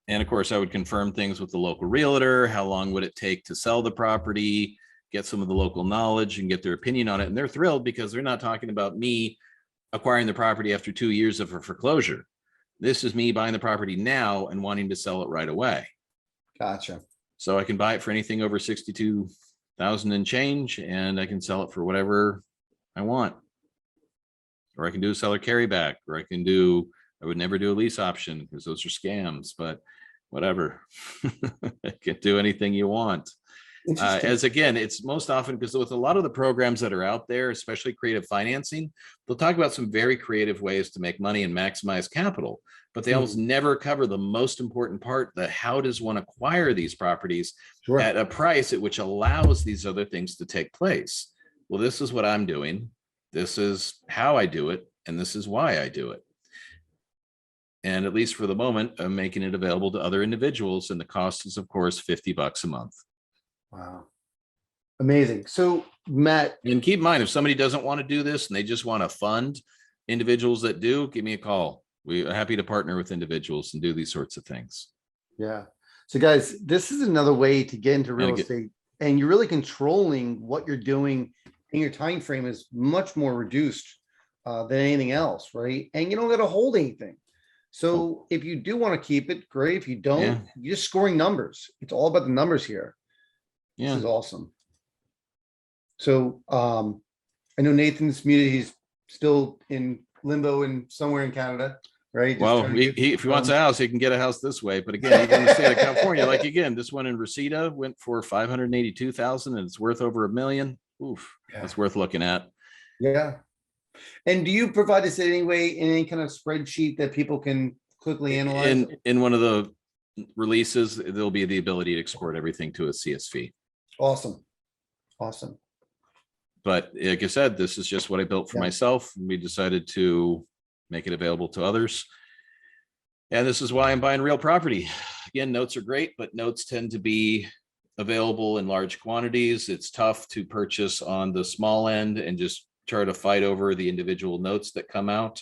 And of course, I would confirm things with the local realtor. How long would it take to sell the property? Get some of the local knowledge and get their opinion on it. And they're thrilled because they're not talking about me acquiring the property after 2 years of a foreclosure. This is me buying the property now and wanting to sell it right away. Gotcha. So I can buy it for anything over 62,000 and change, and I can sell it for whatever I want. Or I can do a seller carryback, or I would never do a lease option because those are scams, but whatever. I can do anything you want. As again, it's most often because with a lot of the programs that are out there, especially creative financing, they'll talk about some very creative ways to make money and maximize capital, but they almost never cover the most important part, that how does one acquire these properties at a price at which allows these other things to take place. Well, this is what I'm doing. This is how I do it, and this is why I do it. And at least for the moment, I'm making it available to other individuals, and the cost is, of course, $50 a month. Wow. Amazing. So Matt, and keep in mind, if somebody doesn't want to do this and they just want to fund individuals that do, give me a call. We are happy to partner with individuals and do these sorts of things. Yeah. So guys, this is another way to get into real estate, and you're really controlling what you're doing, and your time frame is much more reduced than anything else, right? And you don't got to hold anything. So if you do want to keep it, great. If you don't, you're just scoring numbers. It's all about the numbers here. This is awesome. So I know Nathan's muted. He's still in limbo and somewhere in Canada, right? Just well, if he wants a house, he can get a house this way. But again, he's in the state of California. Like again, this one in Reseda went for $582,000 and it's worth over $1 million. Oof, that's worth looking at. Yeah. And do you provide this in any kind of spreadsheet that people can quickly analyze? In one of the releases, there'll be the ability to export everything to a CSV. Awesome. Awesome. But like I said, this is just what I built for myself. We decided to make it available to others. And this is why I'm buying real property. Again, notes are great, but notes tend to be available in large quantities. It's tough to purchase on the small end and just try to fight over the individual notes that come out.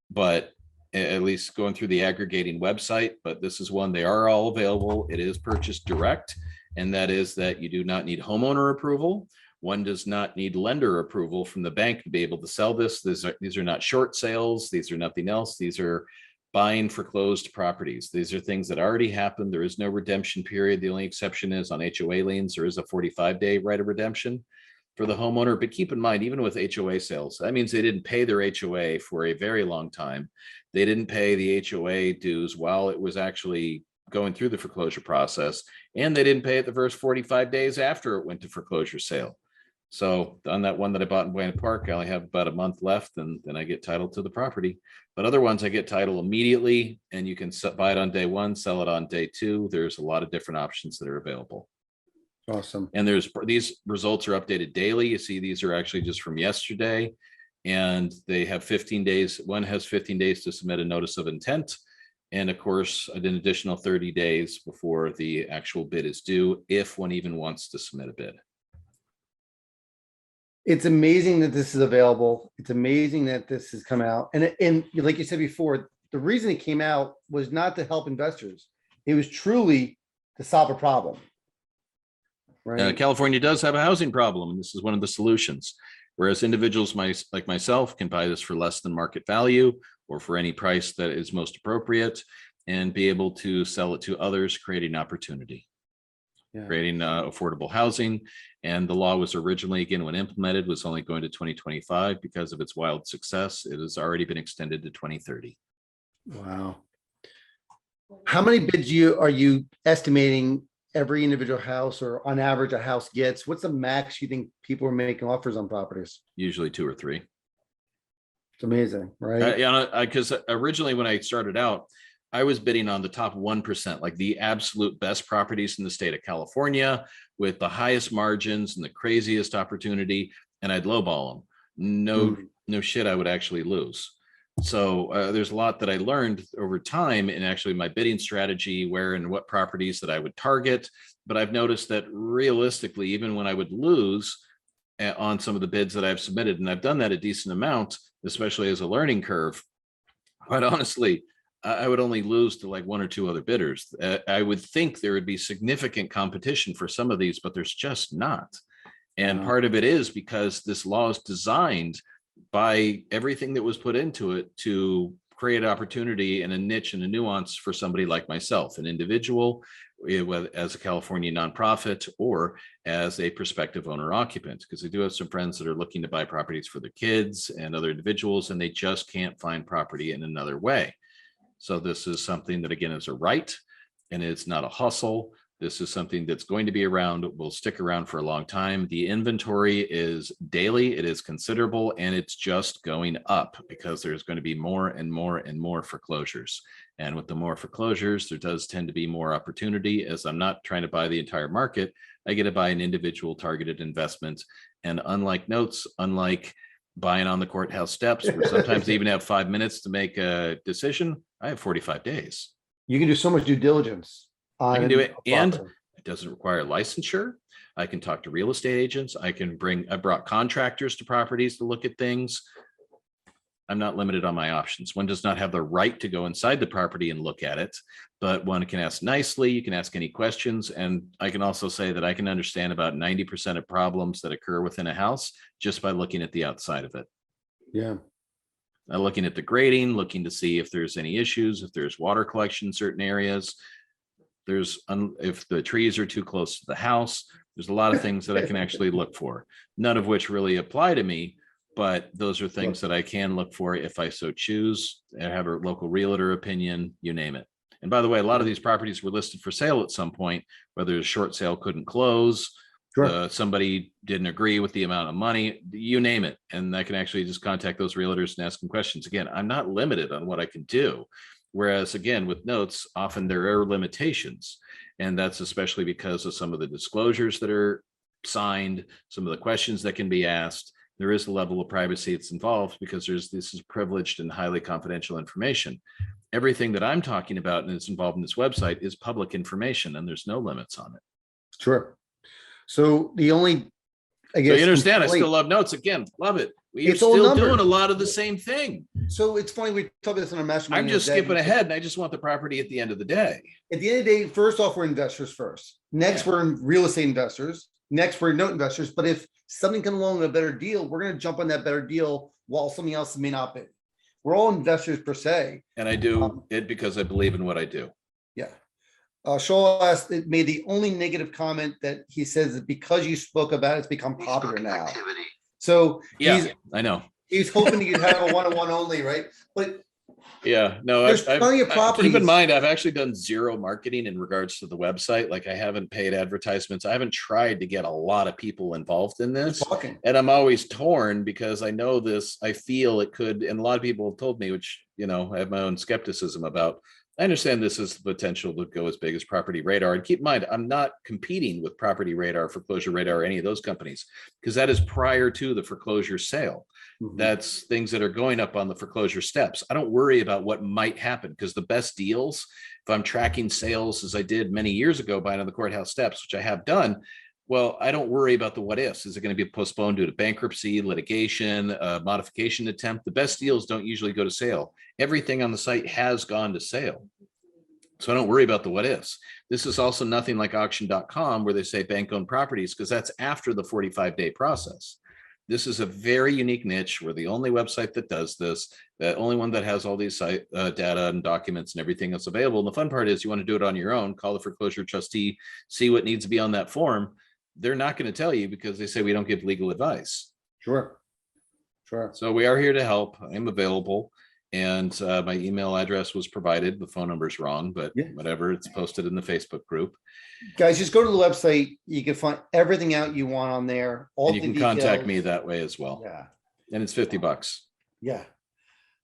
But at least going through the aggregating website, but this is one, they are all available. It is purchased direct. And that is that you do not need homeowner approval. One does not need lender approval from the bank to be able to sell this. These are not short sales. These are nothing else. These are buying foreclosed properties. These are things that already happened. There is no redemption period. The only exception is on HOA liens. There is a 45-day right of redemption for the homeowner. But keep in mind, even with HOA sales, that means they didn't pay their HOA for a very long time. They didn't pay the HOA dues while it was actually going through the foreclosure process, and they didn't pay it the first 45 days after it went to foreclosure sale. So on that one that I bought in Buena Park, I only have about a month left, and then I get title to the property. But other ones I get title immediately, and you can buy it on day one, sell it on day two. There's a lot of different options that are available. Awesome. And these results are updated daily. You see, these are actually just from yesterday, and they have 15 days. One has 15 days to submit a notice of intent. And of course, an additional 30 days before the actual bid is due, if one even wants to submit a bid. It's amazing that this is available. It's amazing that this has come out. And like you said before, the reason it came out was not to help investors. It was truly to solve a problem. Right? California does have a housing problem, and this is one of the solutions. Whereas individuals like myself can buy this for less than market value or for any price that is most appropriate and be able to sell it to others, creating opportunity, creating affordable housing. And the law was originally, again, when implemented, was only going to 2025. Because of its wild success, it has already been extended to 2030. Wow. How many bids are you estimating every individual house, or on average a house gets? What's the max you think people are making offers on properties? Usually 2 or 3. It's amazing, right? Because originally when I started out, I was bidding on the top 1%, like the absolute best properties in the state of California with the highest margins and the craziest opportunity, and I'd lowball them. No shit, I would actually lose. So there's a lot that I learned over time in actually my bidding strategy, where and what properties that I would target. But I've noticed that realistically, even when I would lose on some of the bids that I've submitted, and I've done that a decent amount, especially as a learning curve, quite honestly, I would only lose to like one or two other bidders. I would think there would be significant competition for some of these, but there's just not. And part of it is because this law is designed by everything that was put into it to create opportunity and a niche and a nuance for somebody like myself, an individual, whether as a California nonprofit or as a prospective owner occupant, because I do have some friends that are looking to buy properties for their kids and other individuals, and they just can't find property in another way. So this is something that, again, is a right, and it's not a hustle. This is something that's going to be around, will stick around for a long time. The inventory is daily, it is considerable, and it's just going up because there's going to be more and more and more foreclosures. And with the more foreclosures, there does tend to be more opportunity, as I'm not trying to buy the entire market. I get to buy an individual targeted investment. And unlike notes, unlike buying on the courthouse steps, where sometimes they even have 5 minutes to make a decision, I have 45 days. You can do so much due diligence. I can do it, and it doesn't require licensure. I can talk to real estate agents. I brought contractors to properties to look at things. I'm not limited on my options. One does not have the right to go inside the property and look at it, but one can ask nicely. You can ask any questions. And I can also say that I can understand about 90% of problems that occur within a house just by looking at the outside of it. Yeah. Looking at the grading, looking to see if there's any issues, if there's water collection in certain areas. If the trees are too close to the house, there's a lot of things that I can actually look for, none of which really apply to me, but those are things that I can look for if I so choose. I have a local realtor opinion, you name it. And by the way, a lot of these properties were listed for sale at some point, whether a short sale couldn't close, somebody didn't agree with the amount of money, you name it. And I can actually just contact those realtors and ask them questions. Again, I'm not limited on what I can do. Whereas again, with notes, often there are limitations, and that's especially because of some of the disclosures that are signed, some of the questions that can be asked. There is a level of privacy that's involved because this is privileged and highly confidential information. Everything that I'm talking about and is involved in this website is public information, and there's no limits on it. Sure. So the only, I guess, so you understand, I still love notes. Again, love it. We're still doing a lot of the same thing. So it's funny, we talked about this in our mastermind. I'm just skipping ahead, and I just want the property at the end of the day. At the end of the day, first off, we're investors first. Next, we're real estate investors. Next, we're note investors. But if something comes along a better deal, we're going to jump on that better deal while something else may not be. We're all investors per se. And I do it because I believe in what I do. Yeah. Shaw asked, it made the only negative comment that he says that because you spoke about it, it's become popular now. So yeah, I know. He's hoping you'd have a one-on-one only, right? But yeah, no, there's plenty of properties. Keep in mind, I've actually done zero marketing in regards to the website. Like I haven't paid advertisements. I haven't tried to get a lot of people involved in this. And I'm always torn because I know this, I feel it could, and a lot of people have told me, which, you know, I have my own skepticism about. I understand this is the potential to go as big as Property Radar. And keep in mind, I'm not competing with Property Radar, Foreclosure Radar, or any of those companies, because that is prior to the foreclosure sale. That's things that are going up on the foreclosure steps. I don't worry about what might happen because the best deals, if I'm tracking sales as I did many years ago buying on the courthouse steps, which I have done, well, I don't worry about the what ifs. Is it going to be postponed due to bankruptcy, litigation, modification attempt? The best deals don't usually go to sale. Everything on the site has gone to sale. So I don't worry about the what ifs. This is also nothing like auction.com where they say bank owned properties, because that's after the 45-day process. This is a very unique niche. We're the only website that does this, the only one that has all these site data and documents and everything that's available. And the fun part is you want to do it on your own, call the foreclosure trustee, see what needs to be on that form. They're not going to tell you because they say we don't give legal advice. Sure. So we are here to help. I'm available. And my email address was provided. The phone number is wrong, but whatever, it's posted in the Facebook group. Guys, just go to the website. You can find everything out you want on there. All you can contact me that way as well. Yeah. And it's $50. Yeah.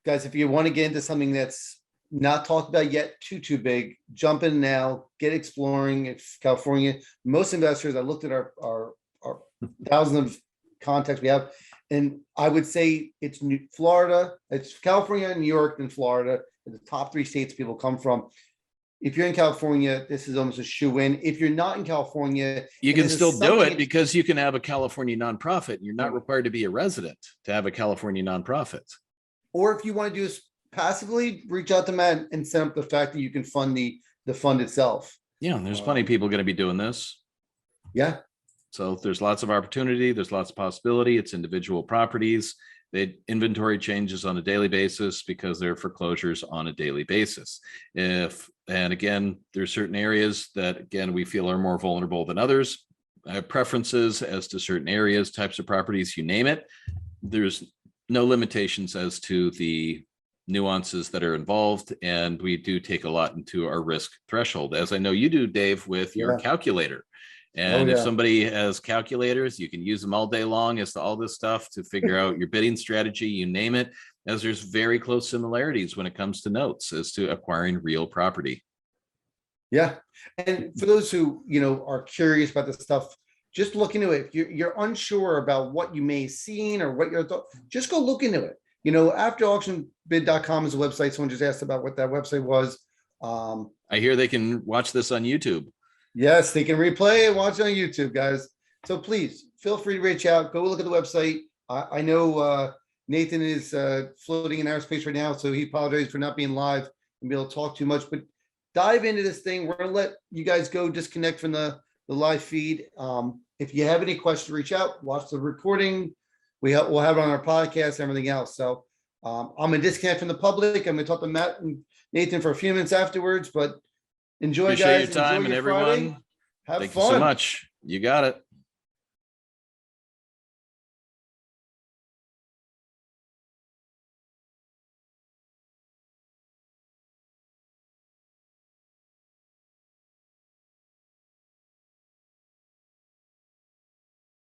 Guys, if you want to get into something that's not talked about yet, too big, jump in now, get exploring. It's California. Most investors, I looked at our thousands of contacts we have, and I would say it's Florida, it's California and New York and Florida, the top 3 states people come from. If you're in California, this is almost a shoe-in. If you're not in California, you can still do it because you can have a California nonprofit. You're not required to be a resident to have a California nonprofit. Or if you want to do passively reach out to Matt and set up the fact that you can fund the fund itself. Yeah, and there's plenty of people going to be doing this. Yeah. So there's lots of opportunity. There's lots of possibility. It's individual properties. They inventory changes on a daily basis because they're foreclosures on a daily basis. And again, there's certain areas that, again, we feel are more vulnerable than others. I have preferences as to certain areas, types of properties, you name it. There's no limitations as to the nuances that are involved. And we do take a lot into our risk threshold, as I know you do, Dave, with your calculator. And if somebody has calculators, you can use them all day long as to all this stuff to figure out your bidding strategy, you name it, as there's very close similarities when it comes to notes as to acquiring real property. Yeah. And for those who, are curious about this stuff, just look into it. If you're unsure about what you may have seen or what your thought, just go look into it. AfterAuctionBid.com is a website. Someone just asked about what that website was. I hear they can watch this on YouTube. Yes, they can replay and watch it on YouTube, guys. So please feel free to reach out. Go look at the website. I know Nathan is floating in outer space right now, so he apologizes for not being live and be able to talk too much. But dive into this thing. We're going to let you guys go disconnect from the live feed. If you have any questions, reach out. Watch the recording. We'll have it on our podcast and everything else. So I'm going to disconnect from the public. I'm going to talk to Matt and Nathan for a few minutes afterwards, but enjoy, Appreciate guys. your time enjoy and your everyone. Friday. Have Thank fun. you so much. You got it.